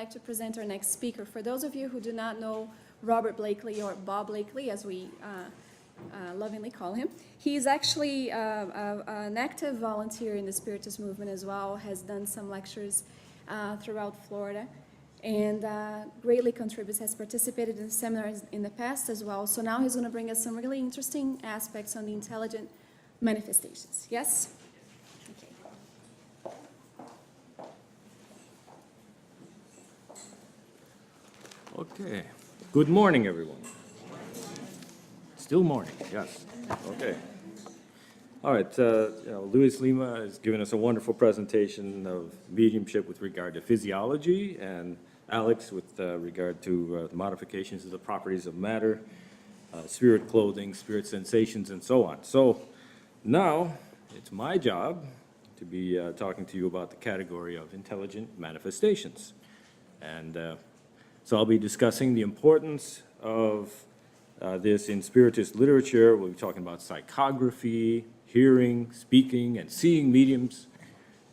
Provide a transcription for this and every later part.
like to present our next speaker. For those of you who do not know Robert Blakely, or Bob Blakely, as we lovingly call him, he is actually an active volunteer in the Spiritist movement as well, has done some lectures throughout Florida, and greatly contributes, has participated in seminars in the past as well. So now he's going to bring us some really interesting aspects on the intelligent manifestations. Yes? Okay. Good morning, everyone. Still morning, yes. Okay. All right. Luis Lima has given us a wonderful presentation of mediumship with regard to physiology, and Alex with regard to the modifications of the properties of matter, spirit clothing, spirit sensations, and so on. So now it's my job to be talking to you about the category of intelligent manifestations. And so I'll be discussing the importance of this in Spiritist literature. We'll be talking about psychography, hearing, speaking, and seeing mediums,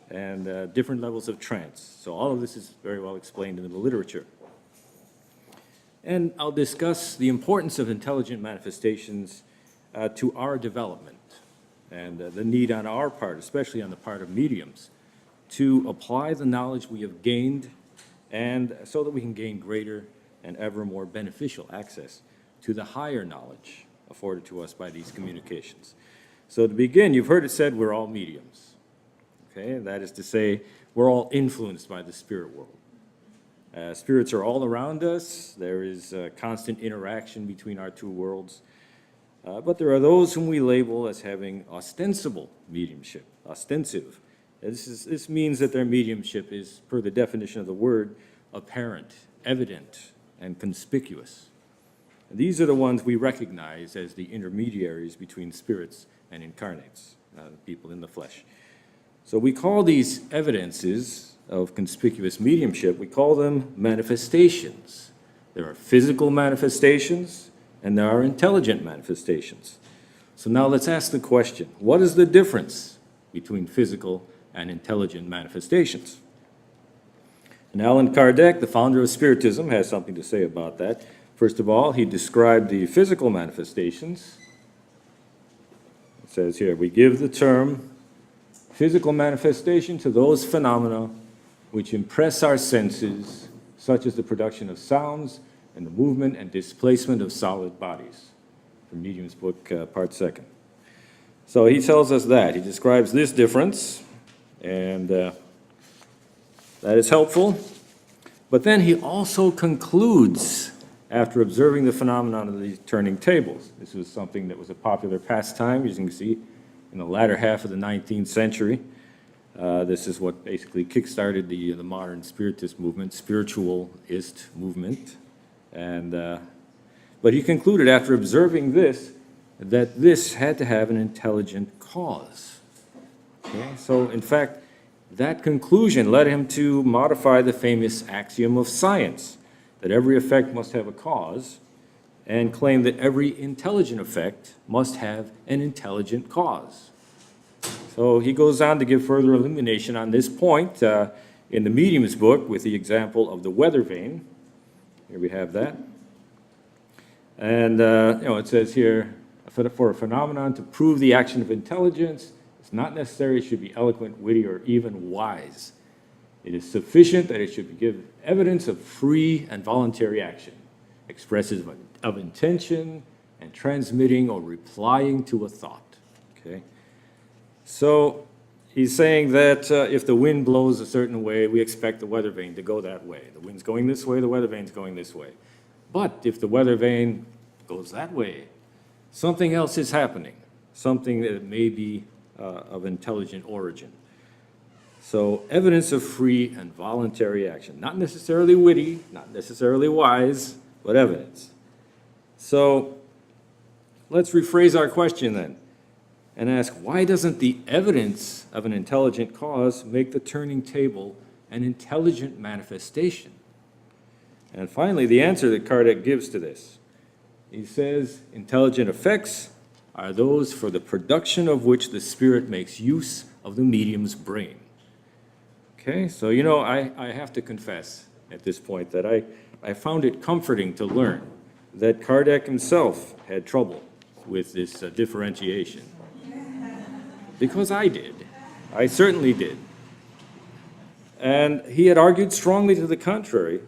and different levels of trance. So all of this is very well explained in the literature. And I'll discuss the importance of intelligent manifestations to our development, and the need on our part, especially on the part of mediums, to apply the knowledge we have gained, and so that we can gain greater and ever more beneficial access to the higher knowledge afforded to us by these communications. So to begin, you've heard it said we're all mediums. Okay, that is to say, we're all influenced by the spirit world. Spirits are all around us. There is constant interaction between our two worlds. But there are those whom we label as having ostensible mediumship, ostensive. This means that their mediumship is, per the definition of the word, apparent, evident, and conspicuous. And these are the ones we recognize as the intermediaries between spirits and incarnates, people in the flesh. So we call these evidences of conspicuous mediumship, we call them manifestations. There are physical manifestations, and there are intelligent manifestations. So now let's ask the question, what is the difference between physical and intelligent manifestations? And Allan Kardec, the founder of Spiritism, has something to say about that. First of all, he described the physical manifestations. It says here, we give the term physical manifestation to those phenomena which impress our senses, such as the production of sounds and the movement and displacement of solid bodies. From Medium's book, part 2nd. So he tells us that. He describes this difference, and that is helpful. But then he also concludes, after observing the phenomenon of these turning tables. This was something that was a popular pastime, as you can see, in the latter half of the 19th century. This is what basically kick-started the modern Spiritist movement, spiritualist movement. But he concluded, after observing this, that this had to have an intelligent cause. Okay? So, in fact, that conclusion led him to modify the famous axiom of science, that every effect must have a cause, and claim that every intelligent effect must have an intelligent cause. So he goes on to give further illumination on this point in the Medium's book with the example of the weather vane. Here we have that. And it says here, for a phenomenon to prove the action of intelligence, it's not necessary it should be eloquent, witty, or even wise. It is sufficient that it should give evidence of free and voluntary action, expressive of intention, and transmitting or replying to a thought. Okay? So he's saying that if the wind blows a certain way, we expect the weather vane to go that way. The wind's going this way, the weather vane's going this way. But if the weather vane goes that way, something else is happening, something that may be of intelligent origin. So evidence of free and voluntary action, not necessarily witty, not necessarily wise, but evidence. So let's rephrase our question then and ask, why doesn't the evidence of an intelligent cause make the turning table an intelligent manifestation? And finally, the answer that Kardec gives to this. He says, intelligent effects are those for the production of which the spirit makes use of the medium's brain. Okay, so I have to confess, at this point that I found it comforting to learn that Kardec himself had trouble with this differentiation. Because I did. I certainly did. And he had argued strongly to the contrary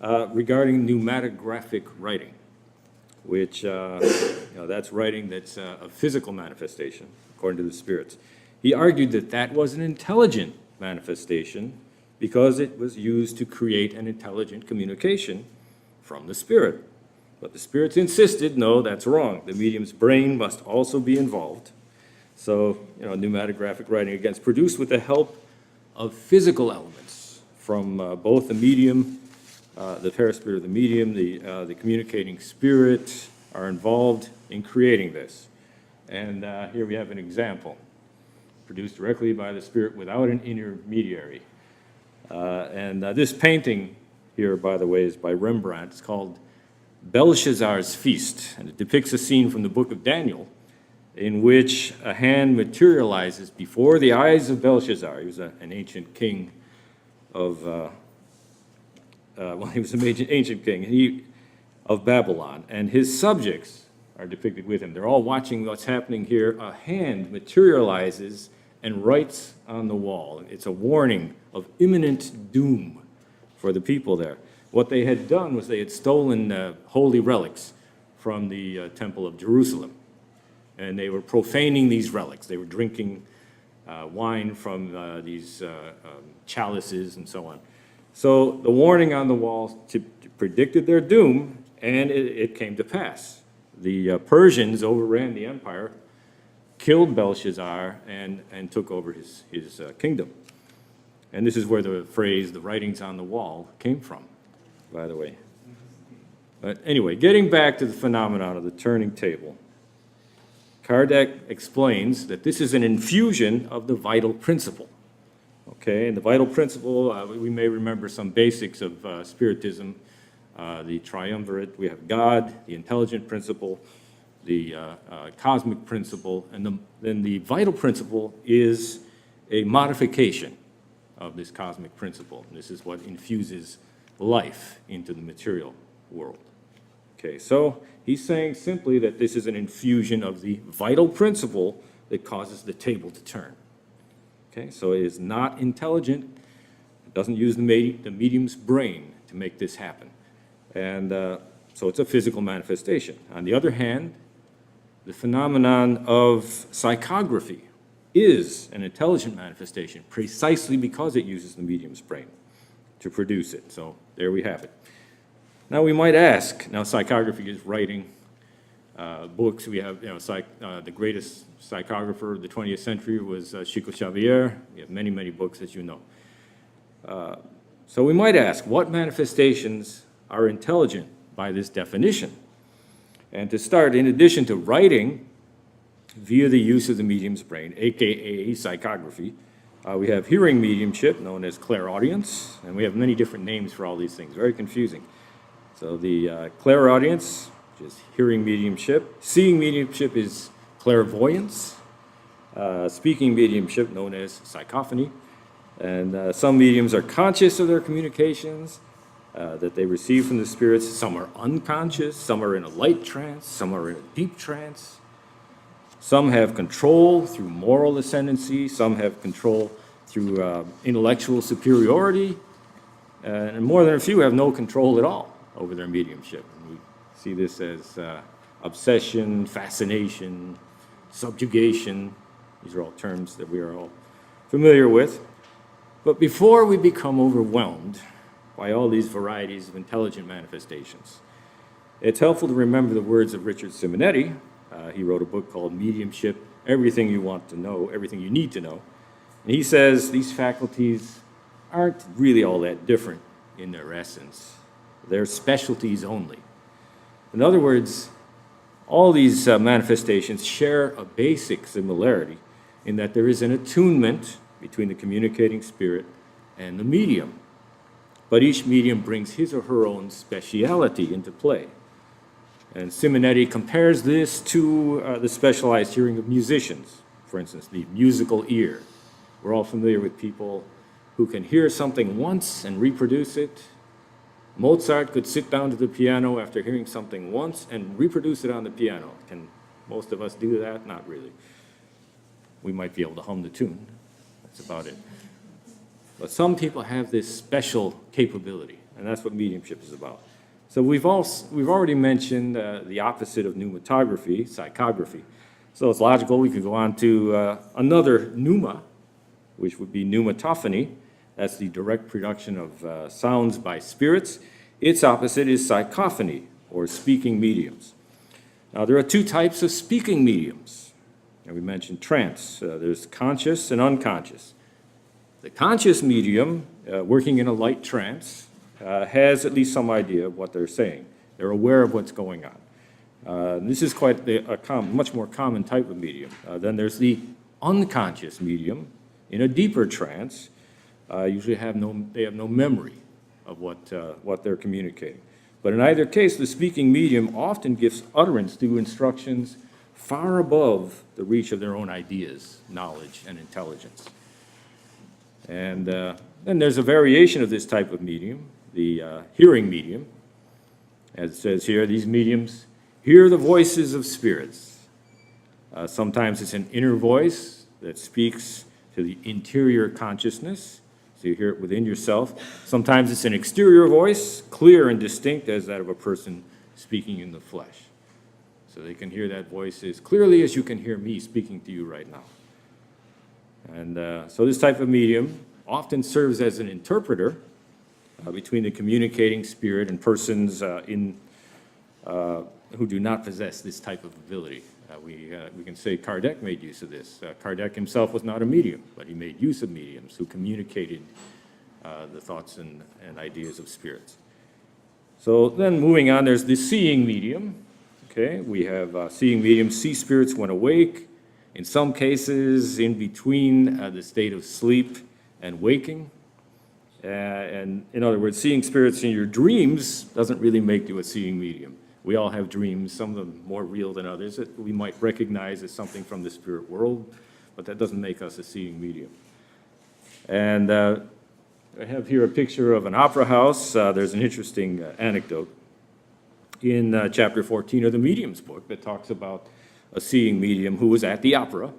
regarding pneumatographic writing, which, that's writing that's a physical manifestation, according to the spirits. He argued that that was an intelligent manifestation because it was used to create an intelligent communication from the spirit. But the spirits insisted, no, that's wrong. The medium's brain must also be involved. So, pneumatographic writing, again, is produced with the help of physical elements from both the medium, the paraspirit of the medium, the communicating spirit are involved in creating this. And here we have an example, produced directly by the spirit without an intermediary. This painting here, by the way, is by Rembrandt. It's called Belshazzar's Feast, and it depicts a scene from the book of Daniel in which a hand materializes before the eyes of Belshazzar. He was an ancient king of, he was an ancient king of Babylon, and his subjects are depicted with him. They're all watching what's happening here. A hand materializes and writes on the wall. It's a warning of imminent doom for the people there. What they had done was they had stolen holy relics from the Temple of Jerusalem, and they were profaning these relics. They were drinking wine from these chalices and so on. So the warning on the wall predicted their doom, and it came to pass. The Persians overran the empire, killed Belshazzar, and took over his kingdom. And this is where the phrase, the writings on the wall, came from, by the way. But anyway, getting back to the phenomenon of the turning table, Kardec explains that this is an infusion of the vital principle. Okay, and the vital principle, we may remember some basics of Spiritism, the triumvirate. We have God, the intelligent principle, the cosmic principle, and then the vital principle is a modification of this cosmic principle. And this is what infuses life into the material world. Okay, so he's saying simply that this is an infusion of the vital principle that causes the table to turn. Okay, so it is not intelligent. It doesn't use the medium's brain to make this happen. And so it's a physical manifestation. On the other hand, the phenomenon of psychography is an intelligent manifestation precisely because it uses the medium's brain to produce it. So there we have it. Now we might ask, now psychography is writing books. We have, the greatest psychographer of the 20th century was Chico Xavier. We have many, many books, as you know. So we might ask, what manifestations are intelligent by this definition? And to start, in addition to writing via the use of the medium's brain, aka psychography, we have hearing mediumship, known as clairaudience, and we have many different names for all these things, very confusing. So the clairaudience, which is hearing mediumship. Seeing mediumship is clairvoyance. Speaking mediumship, known as psychophony. And some mediums are conscious of their communications that they receive from the spirits. Some are unconscious, some are in a light trance, some are in a deep trance. Some have control through moral ascendancy, some have control through intellectual superiority, and more than a few have no control at all over their mediumship. And we see this as obsession, fascination, subjugation. These are all terms that we are all familiar with. But before we become overwhelmed by all these varieties of intelligent manifestations, it's helpful to remember the words of Richard Simonetti. He wrote a book called Mediumship, Everything You Want to Know, Everything You Need to Know. And he says these faculties aren't really all that different in their essence. They're specialties only. In other words, all these manifestations share a basic similarity in that there is an attunement between the communicating spirit and the medium. But each medium brings his or her own speciality into play. And Simonetti compares this to the specialized hearing of musicians, for instance, the musical ear. We're all familiar with people who can hear something once and reproduce it, Mozart could sit down to the piano after hearing something once and reproduce it on the piano. Can most of us do that? Not really. We might be able to hum the tune. That's about it. But some people have this special capability, and that's what mediumship is about. So we've already mentioned the opposite of pneumatography, psychography. So it's logical we could go on to another pneuma, which would be pneumatophony. That's the direct production of sounds by spirits. Its opposite is psychophony, or speaking mediums. Now, there are two types of speaking mediums. And we mentioned trance. There's conscious and unconscious. The conscious medium, working in a light trance, has at least some idea of what they're saying. They're aware of what's going on. This is quite a much more common type of medium. Then there's the unconscious medium in a deeper trance. Usually they have no memory of what they're communicating. But in either case, the speaking medium often gives utterance to instructions far above the reach of their own ideas, knowledge, and intelligence. And then there's a variation of this type of medium, the hearing medium. As it says here, these mediums hear the voices of spirits. Sometimes it's an inner voice that speaks to the interior consciousness, so you hear it within yourself. Sometimes it's an exterior voice, clear and distinct as that of a person speaking in the flesh. So they can hear that voice as clearly as you can hear me speaking to you right now. And so this type of medium often serves as an interpreter between the communicating spirit and persons who do not possess this type of ability. We can say Kardec made use of this. Kardec himself was not a medium, but he made use of mediums who communicated the thoughts and ideas of spirits. So then moving on, there's the seeing medium. Okay, we have seeing mediums see spirits when awake, in some cases in between the state of sleep and waking. And in other words, seeing spirits in your dreams doesn't really make you a seeing medium. We all have dreams, some of them more real than others, that we might recognize as something from the spirit world, but that doesn't make us a seeing medium. And I have here a picture of an opera house. There's an interesting anecdote in chapter 14 of the Medium's book that talks about a seeing medium who was at the opera,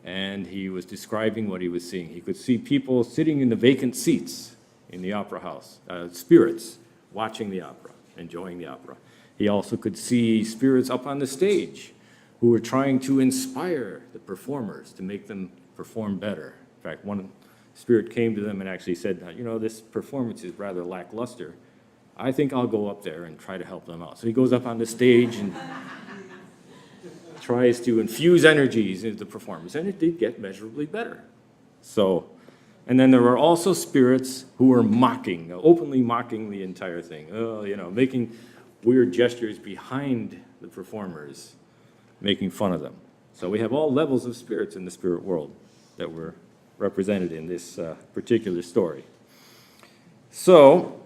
and he was describing what he was seeing. He could see people sitting in the vacant seats in the opera house, spirits watching the opera, enjoying the opera. He also could see spirits up on the stage who were trying to inspire the performers to make them perform better. In fact, one spirit came to them and actually said, you know, this performance is rather lackluster. I think I'll go up there and try to help them out. So he goes up on the stage and tries to infuse energies into the performance, and it did get measurably better. So, and then there were also spirits who were mocking, openly mocking the entire thing, making weird gestures behind the performers, making fun of them. So we have all levels of spirits in the spirit world that were represented in this particular story. So,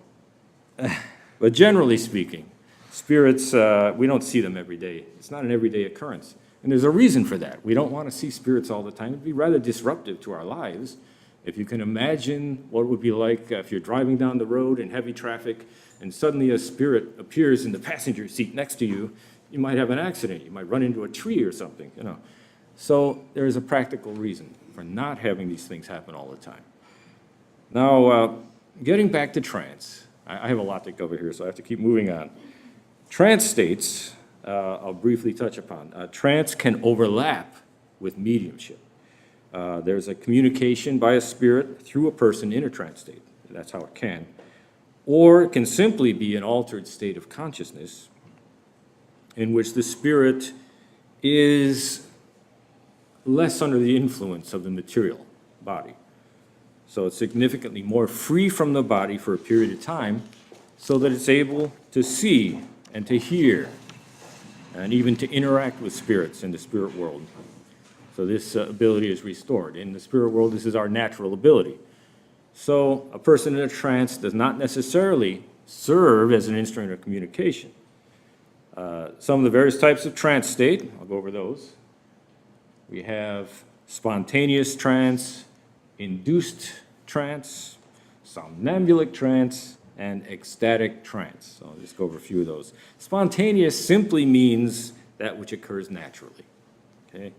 but generally speaking, spirits, we don't see them every day. It's not an everyday occurrence. And there's a reason for that. We don't want to see spirits all the time. It'd be rather disruptive to our lives. If you can imagine what it would be like if you're driving down the road in heavy traffic and suddenly a spirit appears in the passenger seat next to you, you might have an accident. You might run into a tree or something, you know. So there is a practical reason for not having these things happen all the time. Now, getting back to trance, I have a lot to cover here, so I have to keep moving on. Trance states, I'll briefly touch upon. Trance can overlap with mediumship. There's a communication by a spirit through a person in a trance state. That's how it can. Or it can simply be an altered state of consciousness in which the spirit is less under the influence of the material body. So it's significantly more free from the body for a period of time so that it's able to see and to hear and even to interact with spirits in the spirit world. So this ability is restored. In the spirit world, this is our natural ability. So a person in a trance does not necessarily serve as an instrument of communication. Some of the various types of trance state, I'll go over those. We have spontaneous trance, induced trance, somnambulic trance, and ecstatic trance. So I'll just go over a few of those. Spontaneous simply means that which occurs naturally. Okay?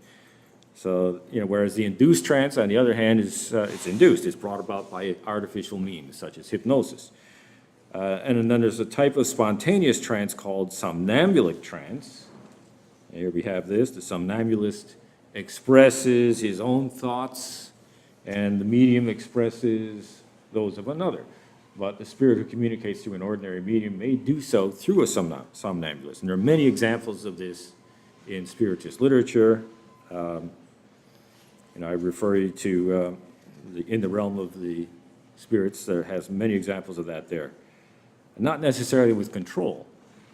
So, whereas the induced trance, on the other hand, is it's induced. It's brought about by artificial means, such as hypnosis. And then there's a type of spontaneous trance called somnambulic trance. And here we have this. The somnambulist expresses his own thoughts, and the medium expresses those of another. But the spirit who communicates through an ordinary medium may do so through a somnambulist. And there are many examples of this in Spiritist literature. I refer you to, in the realm of the spirits, there has many examples of that there. Not necessarily with control.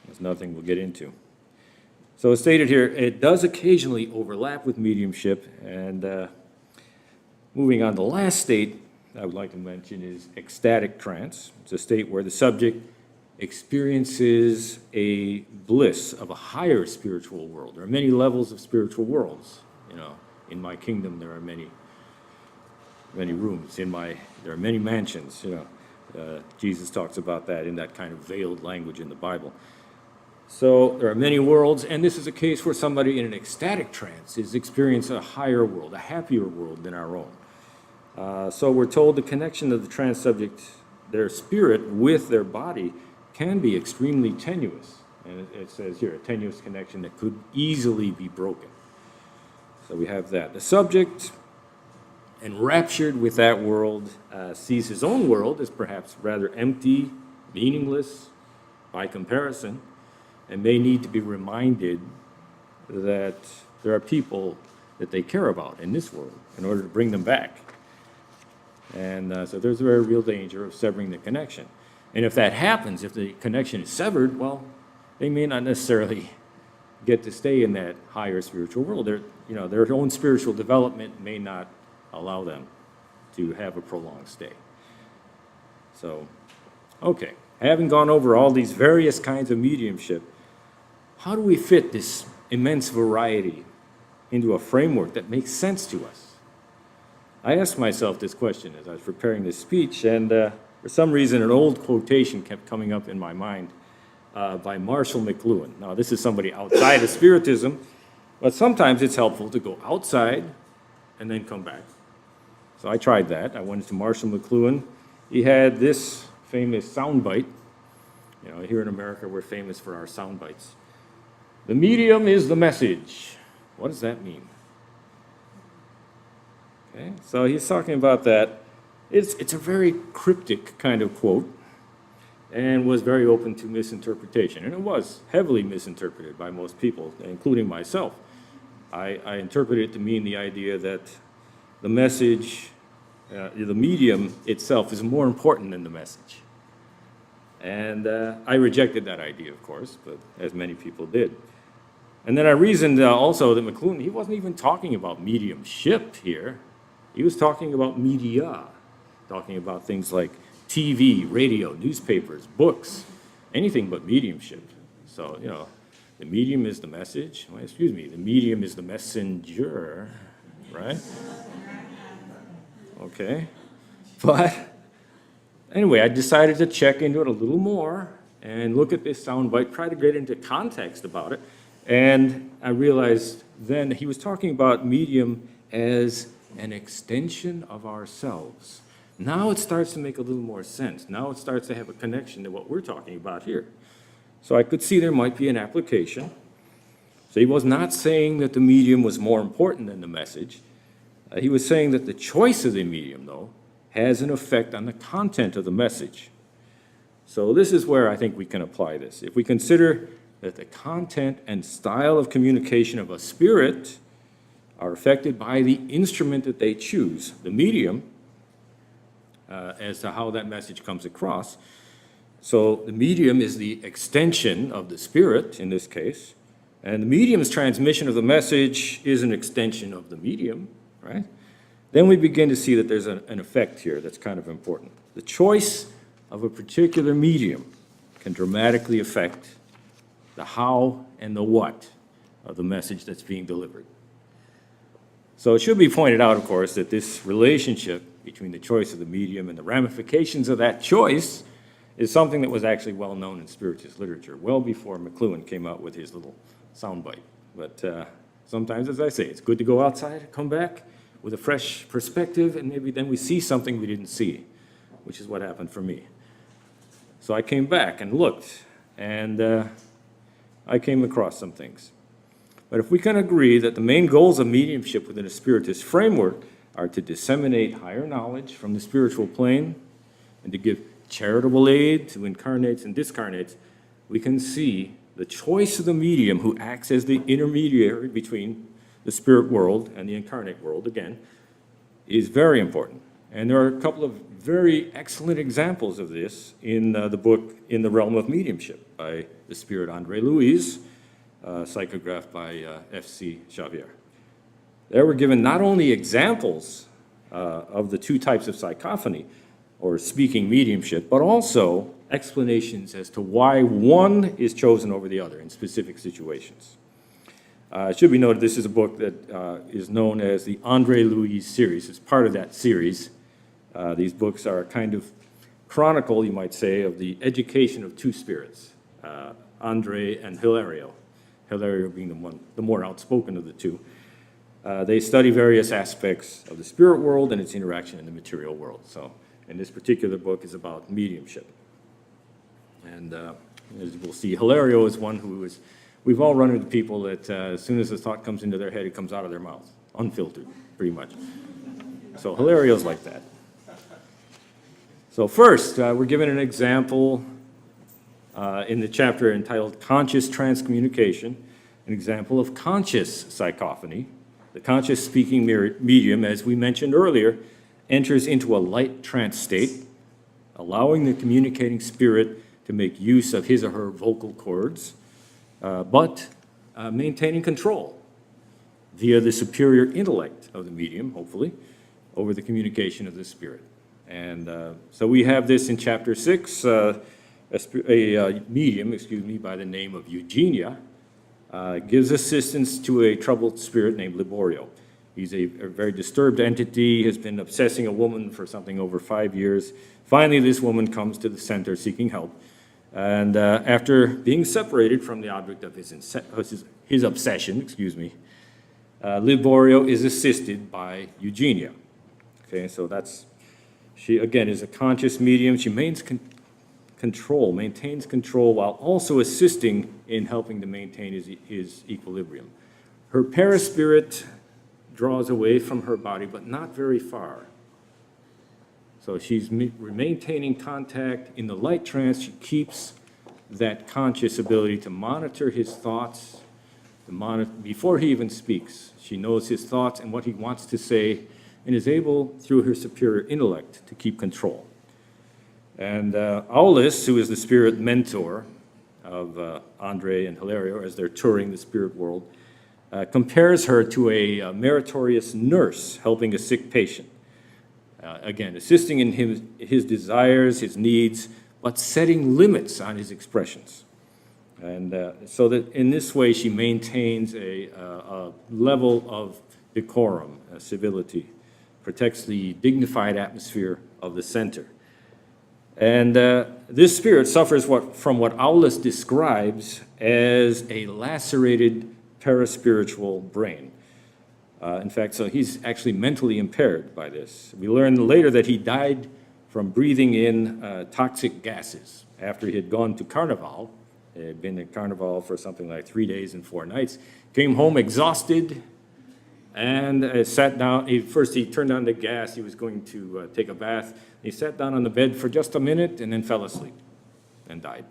There's nothing we'll get into. So as stated here, it does occasionally overlap with mediumship. And moving on, the last state I would like to mention is ecstatic trance. It's a state where the subject experiences a bliss of a higher spiritual world. There are many levels of spiritual worlds. In my kingdom, there are many rooms. There are many mansions. Jesus talks about that in that kind of veiled language in the Bible. So there are many worlds, and this is a case where somebody in an ecstatic trance is experiencing a higher world, a happier world than our own. So we're told the connection of the trance subject, their spirit with their body, can be extremely tenuous. And it says here, a tenuous connection that could easily be broken. So we have that. The subject, enraptured with that world, sees his own world as perhaps rather empty, meaningless by comparison, and may need to be reminded that there are people that they care about in this world in order to bring them back. And so there's a very real danger of severing the connection. And if that happens, if the connection is severed, well, they may not necessarily get to stay in that higher spiritual world. Their own spiritual development may not allow them to have a prolonged stay. So, okay, having gone over all these various kinds of mediumship, how do we fit this immense variety into a framework that makes sense to us? I asked myself this question as I was preparing this speech, and for some reason an old quotation kept coming up in my mind by Marshall McLuhan. Now, this is somebody outside of Spiritism, but sometimes it's helpful to go outside and then come back. So I tried that. I went to Marshall McLuhan. He had this famous soundbite. Here in America, we're famous for our sound bites. The medium is the message. What does that mean? Okay, so he's talking about that. It's a very cryptic kind of quote and was very open to misinterpretation. And it was heavily misinterpreted by most people, including myself. I interpreted it to mean the idea that the message, the medium itself is more important than the message. And I rejected that idea, of course, but as many people did. And then I reasoned also that McLuhan, he wasn't even talking about mediumship here. He was talking about media, talking about things like TV, radio, newspapers, books, anything but mediumship. So, the medium is the message. Well, excuse me, the medium is the messenger, right? Okay. But anyway, I decided to check into it a little more and look at this soundbite, try to get into context about it. And I realized then he was talking about medium as an extension of ourselves. Now it starts to make a little more sense. Now it starts to have a connection to what we're talking about here. So I could see there might be an application. So he was not saying that the medium was more important than the message. He was saying that the choice of the medium, though, has an effect on the content of the message. So this is where I think we can apply this. If we consider that the content and style of communication of a spirit are affected by the instrument that they choose, the medium, as to how that message comes across. So the medium is the extension of the spirit, in this case, and the medium's transmission of the message is an extension of the medium, right? Then we begin to see that there's an effect here that's kind of important. The choice of a particular medium can dramatically affect the how and the what of the message that's being delivered. So it should be pointed out, of course, that this relationship between the choice of the medium and the ramifications of that choice is something that was actually well known in Spiritist literature, well before McLuhan came out with his little soundbite. But sometimes, as I say, it's good to go outside, come back with a fresh perspective, and maybe then we see something we didn't see, which is what happened for me. So I came back and looked, and I came across some things. But if we can agree that the main goals of mediumship within a Spiritist framework are to disseminate higher knowledge from the spiritual plane and to give charitable aid to incarnates and discarnates, we can see the choice of the medium who acts as the intermediary between the spirit world and the incarnate world, again, is very important. And there are a couple of very excellent examples of this in the book In the Realm of Mediumship by the spirit Andre Louise, psychographed by F.C. Xavier. There were given not only examples of the two types of psychophony, or speaking mediumship, but also explanations as to why one is chosen over the other in specific situations. It should be noted this is a book that is known as the Andre Louise series. It's part of that series. These books are a kind of chronicle, you might say, of the education of two spirits, Andre and Hilario. Hilario being the more outspoken of the two. They study various aspects of the spirit world and its interaction in the material world. So, and this particular book is about mediumship. And as we'll see, Hilario is one who is, we've all run into people that as soon as a thought comes into their head, it comes out of their mouth, unfiltered, pretty much. So Hilario's like that. So first, we're given an example in the chapter entitled Conscious Transcommunication, an example of conscious psychophony. The conscious speaking medium, as we mentioned earlier, enters into a light trance state, allowing the communicating spirit to make use of his or her vocal cords, but maintaining control via the superior intellect of the medium, hopefully, over the communication of the spirit. And so we have this in chapter 6, a medium, by the name of Eugenia, gives assistance to a troubled spirit named Liborio. He's a very disturbed entity, has been obsessing a woman for something over 5 years. Finally, this woman comes to the center seeking help. And after being separated from the object of his obsession, Liborio is assisted by Eugenia. Okay, so she again is a conscious medium. She maintains control while also assisting in helping to maintain his equilibrium. Her paraspirit draws away from her body, but not very far. So she's maintaining contact in the light trance. She keeps that conscious ability to monitor his thoughts, before he even speaks. She knows his thoughts and what he wants to say, and is able, through her superior intellect, to keep control. And Aulis, who is the spirit mentor of Andre and Hilario as they're touring the spirit world, compares her to a meritorious nurse helping a sick patient. Again, assisting in his desires, his needs, but setting limits on his expressions. And so that in this way she maintains a level of decorum, civility, protects the dignified atmosphere of the center. And this spirit suffers from what Aulis describes as a lacerated paraspiritual brain. In fact, so he's actually mentally impaired by this. We learn later that he died from breathing in toxic gases after he had gone to Carnival. He had been at Carnival for something like 3 days and 4 nights. Came home exhausted and sat down. First he turned on the gas. He was going to take a bath. He sat down on the bed for just a minute and then fell asleep and died.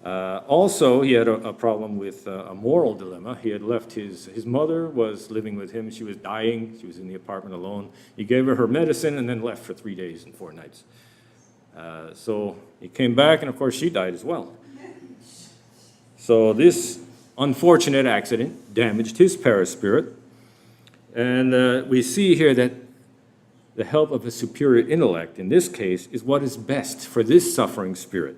Also, he had a problem with a moral dilemma. He had left his mother was living with him. She was dying. She was in the apartment alone. He gave her medicine and then left for 3 days and 4 nights. So he came back, and of course she died as well. So this unfortunate accident damaged his paraspirit. And we see here that the help of a superior intellect, in this case, is what is best for this suffering spirit.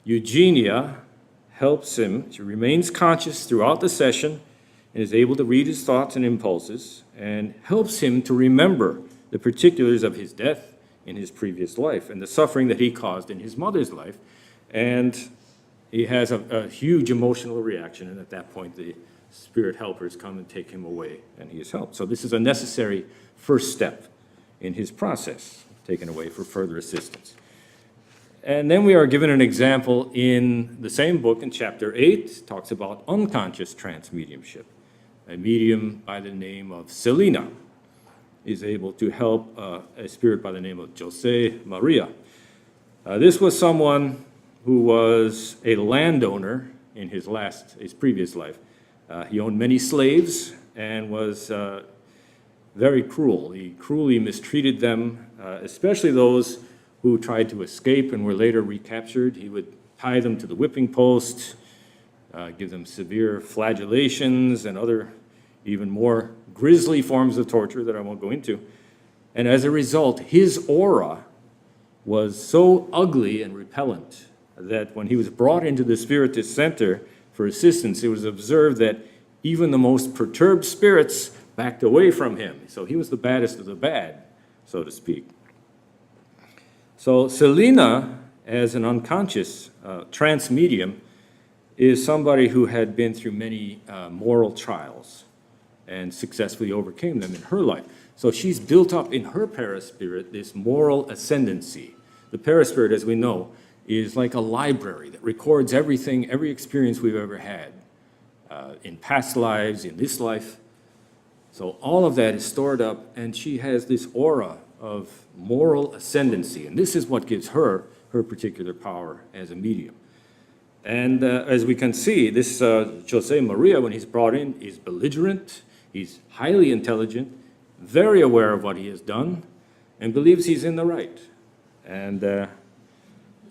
Eugenia helps him. She remains conscious throughout the session and is able to read his thoughts and impulses, and helps him to remember the particulars of his death, in his previous life and the suffering that he caused in his mother's life. And he has a huge emotional reaction, and at that point, the spirit helpers come and take him away, and he is helped. So this is a necessary first step in his process, taken away for further assistance. And then we are given an example in the same book in chapter 8, talks about unconscious trance mediumship. A medium by the name of Selena is able to help a spirit by the name of Jose Maria. This was someone who was a landowner in his previous life. He owned many slaves and was very cruel. He cruelly mistreated them, especially those who tried to escape and were later recaptured. He would tie them to the whipping post, give them severe flagellations and other even more grisly forms of torture that I won't go into. And as a result, his aura was so ugly and repellent that when he was brought into the Spiritist Center for assistance, it was observed that even the most perturbed spirits backed away from him. So he was the baddest of the bad, so to speak. So Selena, as an unconscious trance medium, is somebody who had been through many moral trials and successfully overcame them in her life. So she's built up in her paraspirit this moral ascendancy. The paraspirit, as we know, is like a library that records everything, every experience we've ever had in past lives, in this life. So all of that is stored up, and she has this aura of moral ascendancy, and this is what gives her her particular power as a medium. And as we can see, this Jose Maria, when he's brought in, is belligerent, he's highly intelligent, very aware of what he has done, and believes he's in the right. And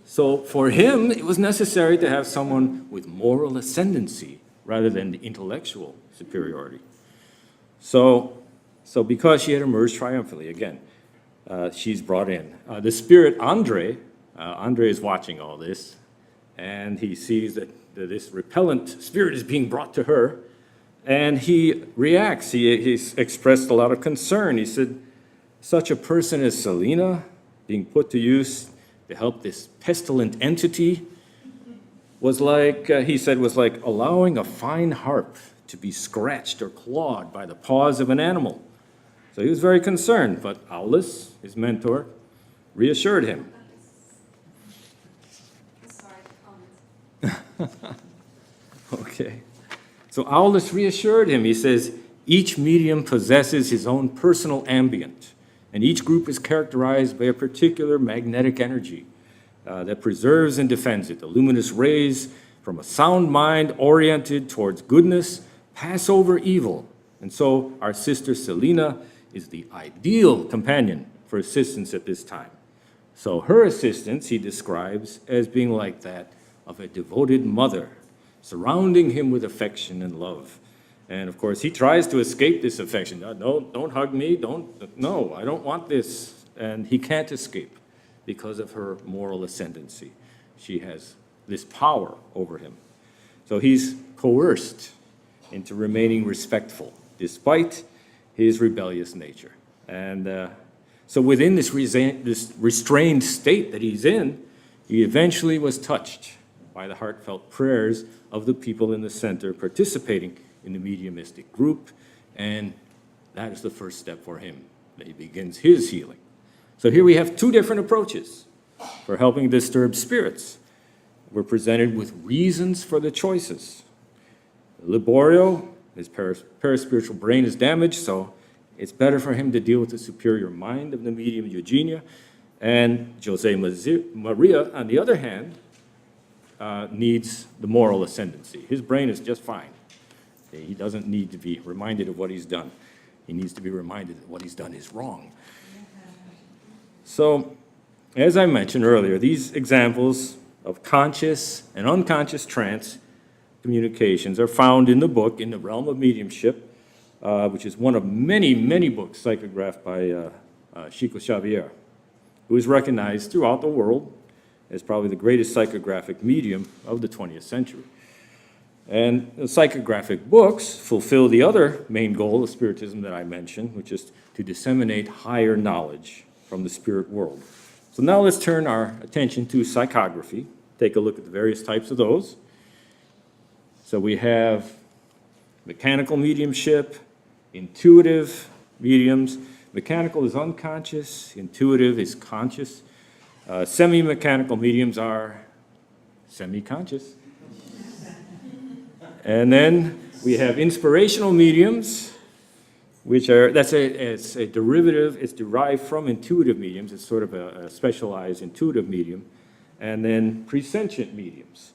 so for him, it was necessary to have someone with moral ascendancy rather than the intellectual superiority. So because she had emerged triumphantly, again, she's brought in. The spirit Andre is watching all this, and he sees that this repellent spirit is being brought to her, and he reacts. He's expressed a lot of concern. He said, such a person as Selena being put to use to help this pestilent entity was like, he said, was like allowing a fine harp to be scratched or clawed by the paws of an animal. So he was very concerned, but Aulus, his mentor, reassured him. Okay. So Aulus reassured him. He says, each medium possesses his own personal ambient, and each group is characterized by a particular magnetic energy that preserves and defends it. The luminous rays from a sound mind oriented towards goodness pass over evil. And so our sister Selena is the ideal companion for assistance at this time. So her assistance he describes as being like that of a devoted mother, surrounding him with affection and love. And of course, he tries to escape this affection. No, don't hug me, no, I don't want this. And he can't escape because of her moral ascendancy. She has this power over him. So he's coerced into remaining respectful, despite his rebellious nature. And so within this restrained state that he's in, he eventually was touched by the heartfelt prayers of the people in the center participating in the mediumistic group, and that is the first step for him. He begins his healing. So here we have two different approaches for helping disturbed spirits. We're presented with reasons for the choices. Liborio, his paraspiritual brain is damaged, so it's better for him to deal with the superior mind of the medium Eugenia. And Jose Maria, on the other hand, needs the moral ascendancy. His brain is just fine. He doesn't need to be reminded of what he's done. He needs to be reminded that what he's done is wrong. So, as I mentioned earlier, these examples of conscious and unconscious trance communications are found in the book, In the Realm of Mediumship, which is one of many, many books psychographed by Chico Xavier, who is recognized throughout the world as probably the greatest psychographic medium of the 20th century. And the psychographic books fulfill the other main goal of Spiritism that I mentioned, which is to disseminate higher knowledge from the spirit world. So now let's turn our attention to psychography. Take a look at the various types of those. So we have mechanical mediumship, intuitive mediums. Mechanical is unconscious, intuitive is conscious. Semi-mechanical mediums are semi-conscious. And then we have inspirational mediums, which are, it's a derivative, it's derived from intuitive mediums. It's sort of a specialized intuitive medium. And then presentient mediums,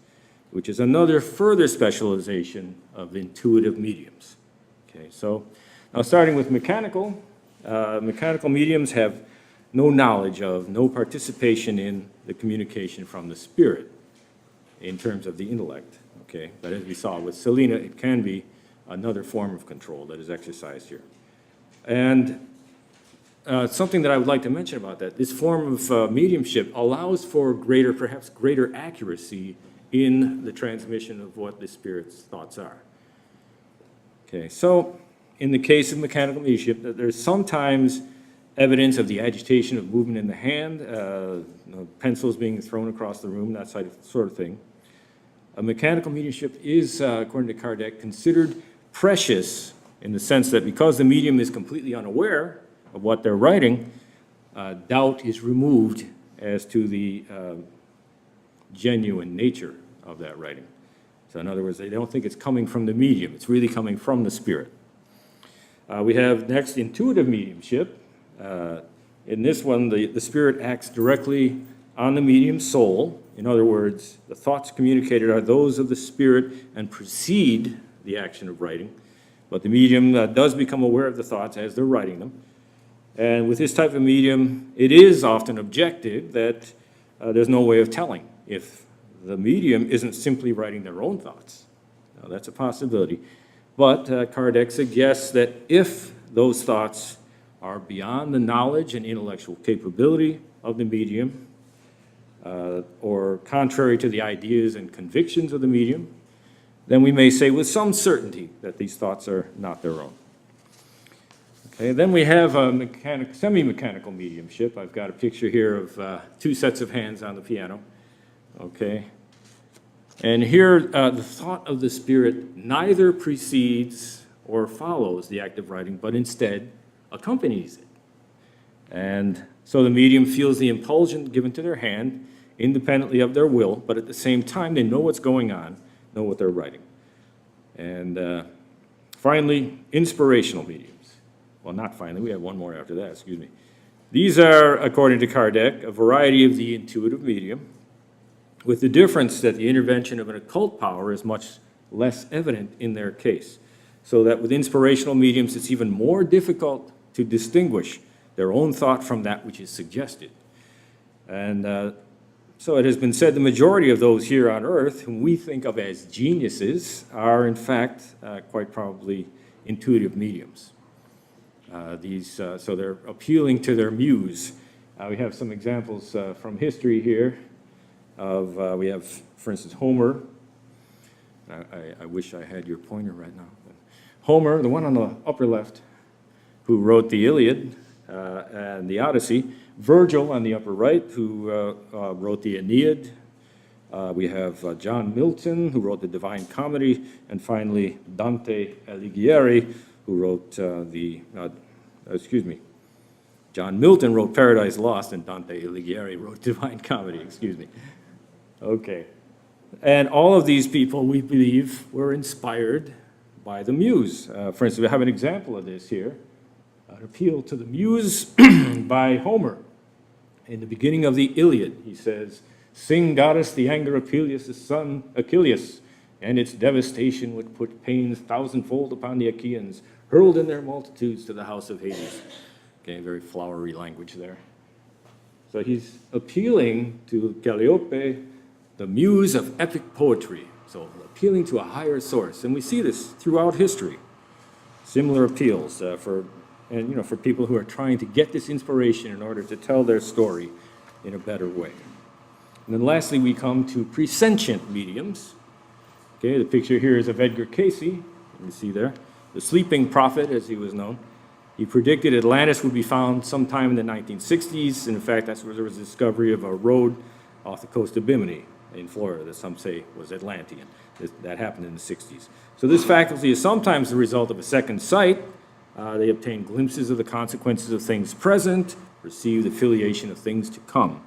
which is another further specialization of intuitive mediums. Okay, so now starting with mechanical, mechanical mediums have no knowledge of, no participation in the communication from the spirit in terms of the intellect. Okay, but as we saw with Selena, it can be another form of control that is exercised here. And something that I would like to mention about that, this form of mediumship allows for greater, perhaps greater accuracy in the transmission of what the spirit's thoughts are. Okay, so in the case of mechanical mediumship, there's sometimes evidence of the agitation of movement in the hand, pencils being thrown across the room, that sort of thing. A mechanical mediumship is, according to Kardec, considered precious in the sense that because the medium is completely unaware of what they're writing, doubt is removed as to the genuine nature of that writing. So in other words, they don't think it's coming from the medium, it's really coming from the spirit. We have next intuitive mediumship. In this one, the spirit acts directly on the medium's soul. In other words, the thoughts communicated are those of the spirit and precede the action of writing. But the medium does become aware of the thoughts as they're writing them. And with this type of medium, it is often objective that there's no way of telling if the medium isn't simply writing their own thoughts. Now, that's a possibility. But Kardec suggests that if those thoughts are beyond the knowledge and intellectual capability of the medium, or contrary to the ideas and convictions of the medium, then we may say with some certainty that these thoughts are not their own. Okay, then we have a semi-mechanical mediumship. I've got a picture here of two sets of hands on the piano. Okay, and here the thought of the spirit neither precedes or follows the act of writing, but instead accompanies it. And so the medium feels the impulsion given to their hand independently of their will, but at the same time they know what's going on, know what they're writing. And finally, inspirational mediums. Well, not finally, we have one more after that, excuse me. These are, according to Kardec, a variety of the intuitive medium, with the difference that the intervention of an occult power is much less evident in their case. So that with inspirational mediums, it's even more difficult to distinguish their own thought from that which is suggested. And so it has been said the majority of those here on earth, whom we think of as geniuses, are in fact quite probably intuitive mediums. So they're appealing to their muse. We have some examples from history here of, we have, for instance, Homer. I wish I had your pointer right now. Homer, the one on the upper left, who wrote the Iliad and the Odyssey. Virgil on the upper right, who wrote the Aeneid. We have John Milton, who wrote the Divine Comedy. And finally, Dante Alighieri, who wrote John Milton wrote Paradise Lost, and Dante Alighieri wrote Divine Comedy, Okay. And all of these people, we believe, were inspired by the muse. For instance, we have an example of this here, an appeal to the muse by Homer. In the beginning of the Iliad, he says, "Sing, goddess, the anger of Peleus' son Achilles, and its devastation would put pains thousandfold upon the Achaeans, hurled in their multitudes to the house of Hades." Okay, very flowery language there. So he's appealing to Calliope, the muse of epic poetry. So appealing to a higher source. And we see this throughout history. Similar appeals for people who are trying to get this inspiration in order to tell their story in a better way. And then lastly, we come to presentient mediums. Okay, the picture here is of Edgar Cayce. You can see there. The sleeping prophet, as he was known. He predicted Atlantis would be found sometime in the 1960s, and in fact, that's where there was a discovery of a road off the coast of Bimini in Florida that some say was Atlantean. That happened in the 60s. So this faculty is sometimes the result of a second sight. They obtain glimpses of the consequences of things present, receive the affiliation of things to come,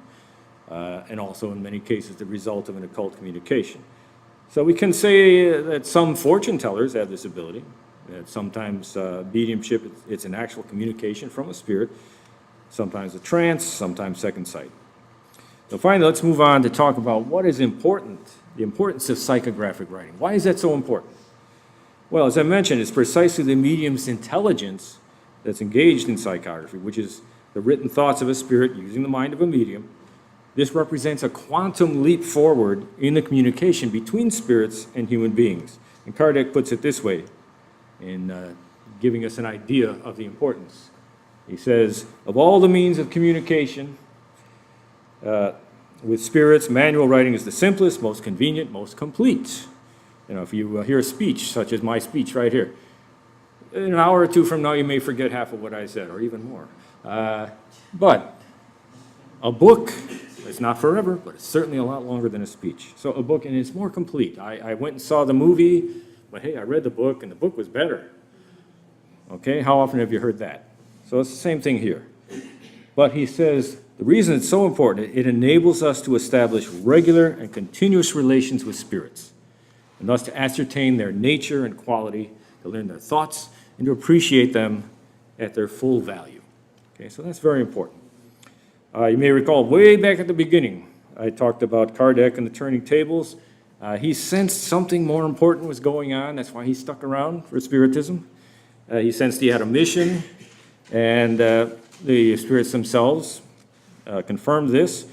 and also in many cases the result of an occult communication. So we can say that some fortune tellers have this ability. That sometimes mediumship, it's an actual communication from a spirit, sometimes a trance, sometimes second sight. So finally, let's move on to talk about what is important, the importance of psychographic writing. Why is that so important? Well, as I mentioned, it's precisely the medium's intelligence that's engaged in psychography, which is the written thoughts of a spirit using the mind of a medium. This represents a quantum leap forward in the communication between spirits and human beings. And Kardec puts it this way, in giving us an idea of the importance. He says, of all the means of communication with spirits, manual writing is the simplest, most convenient, most complete. You know, if you hear a speech, such as my speech right here, in an hour or two from now, you may forget half of what I said, or even more. But a book, it's not forever, but it's certainly a lot longer than a speech. So a book, and it's more complete. I went and saw the movie, but hey, I read the book, and the book was better. Okay, how often have you heard that? So it's the same thing here. But he says, the reason it's so important, it enables us to establish regular and continuous relations with spirits, and thus to ascertain their nature and quality, to learn their thoughts, and to appreciate them at their full value. Okay, so that's very important. You may recall way back at the beginning, I talked about Kardec and the turning tables. He sensed something more important was going on. That's why he stuck around for Spiritism. He sensed he had a mission, and the spirits themselves confirmed this.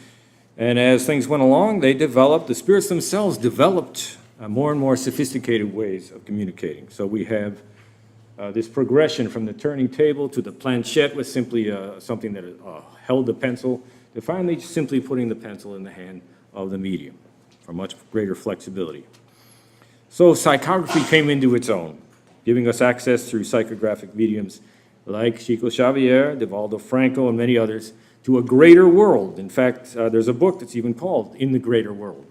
And as things went along, the spirits themselves developed more and more sophisticated ways of communicating. So we have this progression from the turning table to the planchette with simply something that held the pencil, to finally simply putting the pencil in the hand of the medium for much greater flexibility. So psychography came into its own, giving us access through psychographic mediums like Chico Xavier, Divaldo Franco, and many others, to a greater world. In fact, there's a book that's even called In the Greater World.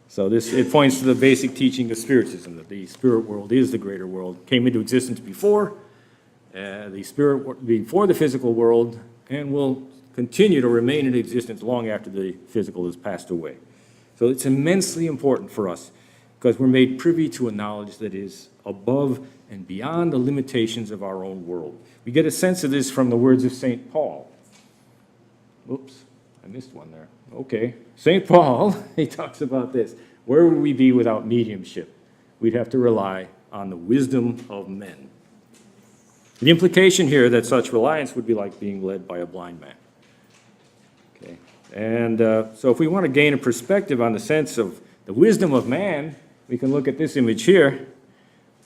So it points to the basic teaching of Spiritism, that the spirit world is the greater world, came into existence before the physical world, and will continue to remain in existence long after the physical has passed away. So it's immensely important for us, because we're made privy to a knowledge that is above and beyond the limitations of our own world. We get a sense of this from the words of St. Paul. Oops, I missed one there. Okay. St. Paul, he talks about this. Where would we be without mediumship? We'd have to rely on the wisdom of men. The implication here that such reliance would be like being led by a blind man. Okay. And so if we want to gain a perspective on the sense of the wisdom of man, we can look at this image here.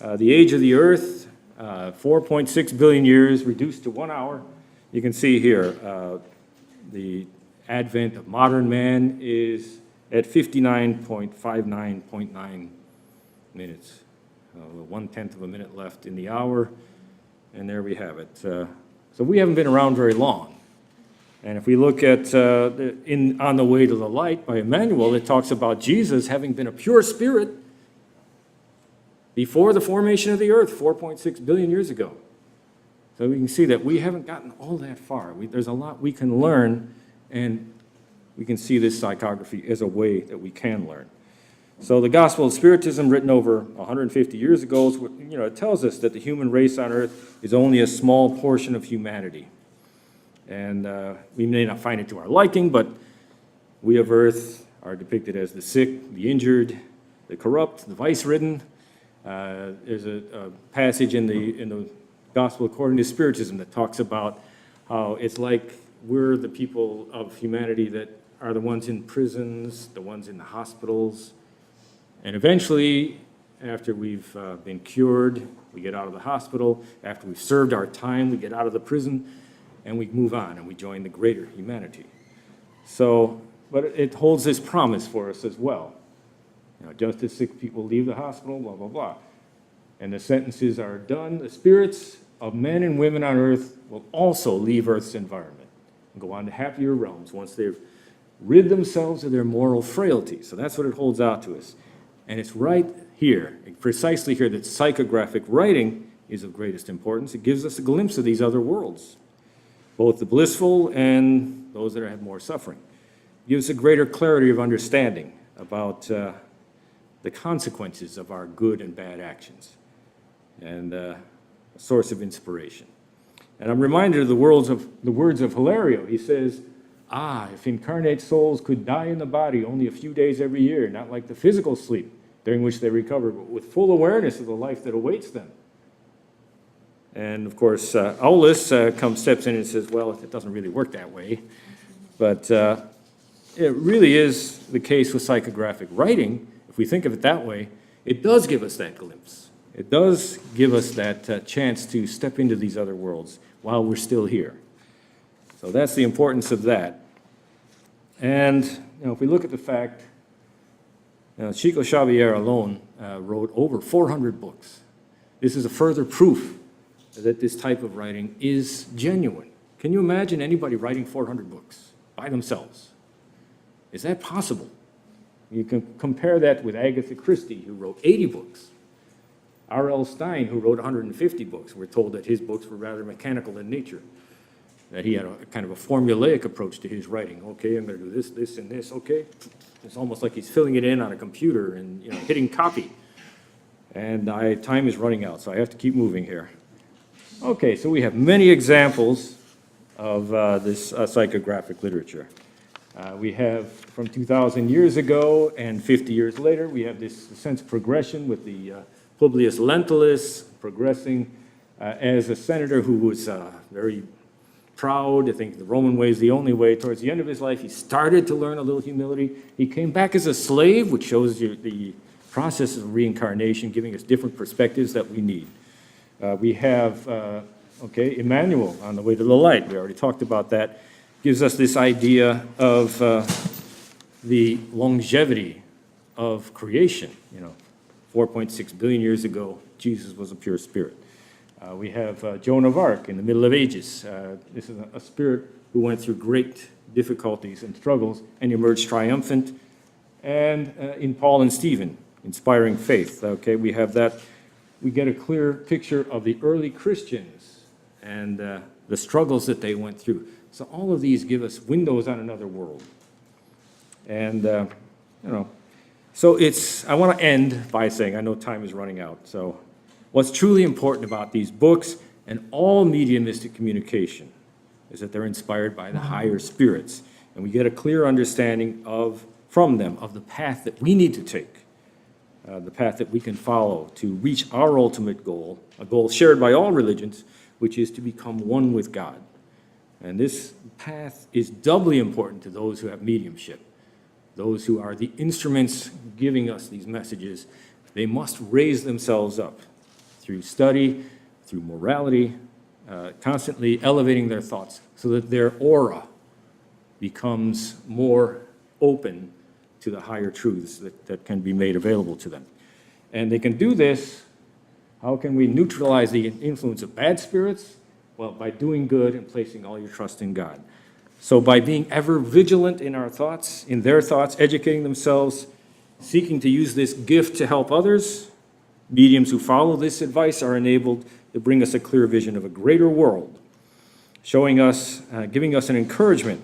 The age of the earth, 4.6 billion years reduced to 1 hour. You can see here the advent of modern man is at 59.59.9 minutes. 1/10 of a minute left in the hour, and there we have it. So we haven't been around very long. And if we look at On the Way to the Light by Emmanuel, it talks about Jesus having been a pure spirit before the formation of the earth 4.6 billion years ago. So we can see that we haven't gotten all that far. There's a lot we can learn, and we can see this psychography as a way that we can learn. So the Gospel of Spiritism, written over 150 years ago, it tells us that the human race on earth is only a small portion of humanity. And we may not find it to our liking, but we of earth are depicted as the sick, the injured, the corrupt, the vice-ridden. There's a passage in the Gospel according to Spiritism that talks about how it's like we're the people of humanity that are the ones in prisons, the ones in the hospitals, and eventually, after we've been cured, we get out of the hospital. After we've served our time, we get out of the prison, and we move on, and we join the greater humanity. So, but it holds this promise for us as well. Just as sick people leave the hospital, blah, blah, blah. And the sentences are done. The spirits of men and women on earth will also leave Earth's environment and go on to happier realms once they've rid themselves of their moral frailty. So that's what it holds out to us. And it's right here, precisely here, that psychographic writing is of greatest importance. It gives us a glimpse of these other worlds, both the blissful and those that have more suffering. It gives a greater clarity of understanding about the consequences of our good and bad actions, and a source of inspiration. And I'm reminded of the words of Hilario. He says, if incarnate souls could die in the body only a few days every year, not like the physical sleep during which they recover, but with full awareness of the life that awaits them. And of course, Aulus steps in and says, well, it doesn't really work that way. But it really is the case with psychographic writing. If we think of it that way, it does give us that glimpse. It does give us that chance to step into these other worlds while we're still here. So that's the importance of that. And if we look at the fact, Chico Xavier alone wrote over 400 books. This is a further proof that this type of writing is genuine. Can you imagine anybody writing 400 books by themselves? Is that possible? You can compare that with Agatha Christie, who wrote 80 books. R.L. Stein, who wrote 150 books. We're told that his books were rather mechanical in nature, that he had a kind of a formulaic approach to his writing. Okay, I'm going to do this, this, and this, okay? It's almost like he's filling it in on a computer and hitting copy. And time is running out, so I have to keep moving here. Okay, so we have many examples of this psychographic literature. We have from 2,000 years ago and 50 years later, we have this sense of progression with the Publius Lentulus progressing as a senator who was very proud. I think the Roman way is the only way. Towards the end of his life, he started to learn a little humility. He came back as a slave, which shows you the process of reincarnation, giving us different perspectives that we need. We have, Emmanuel on the way to the light. We already talked about that. Gives us this idea of the longevity of creation. 4.6 billion years ago, Jesus was a pure spirit. We have Joan of Arc in the Middle Ages. This is a spirit who went through great difficulties and struggles and emerged triumphant. And in Paul and Stephen, inspiring faith. Okay, we have that. We get a clear picture of the early Christians and the struggles that they went through. So all of these give us windows on another world. And, so I want to end by saying, I know time is running out, so what's truly important about these books and all mediumistic communication is that they're inspired by the higher spirits. And we get a clear understanding from them of the path that we need to take, the path that we can follow to reach our ultimate goal, a goal shared by all religions, which is to become one with God. And this path is doubly important to those who have mediumship, those who are the instruments giving us these messages. They must raise themselves up through study, through morality, constantly elevating their thoughts so that their aura becomes more open to the higher truths that can be made available to them. And they can do this. How can we neutralize the influence of bad spirits? Well, by doing good and placing all your trust in God. So by being ever vigilant in our thoughts, in their thoughts, educating themselves, seeking to use this gift to help others, mediums who follow this advice are enabled to bring us a clear vision of a greater world, showing us, giving us an encouragement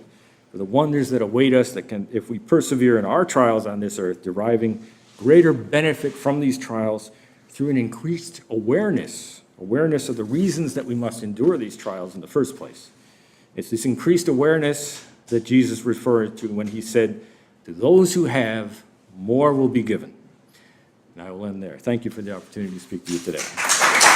for the wonders that await us that can, if we persevere in our trials on this earth, deriving greater benefit from these trials through an increased awareness of the reasons that we must endure these trials in the first place. It's this increased awareness that Jesus referred to when he said, "To those who have, more will be given." And I will end there. Thank you for the opportunity to speak to you today.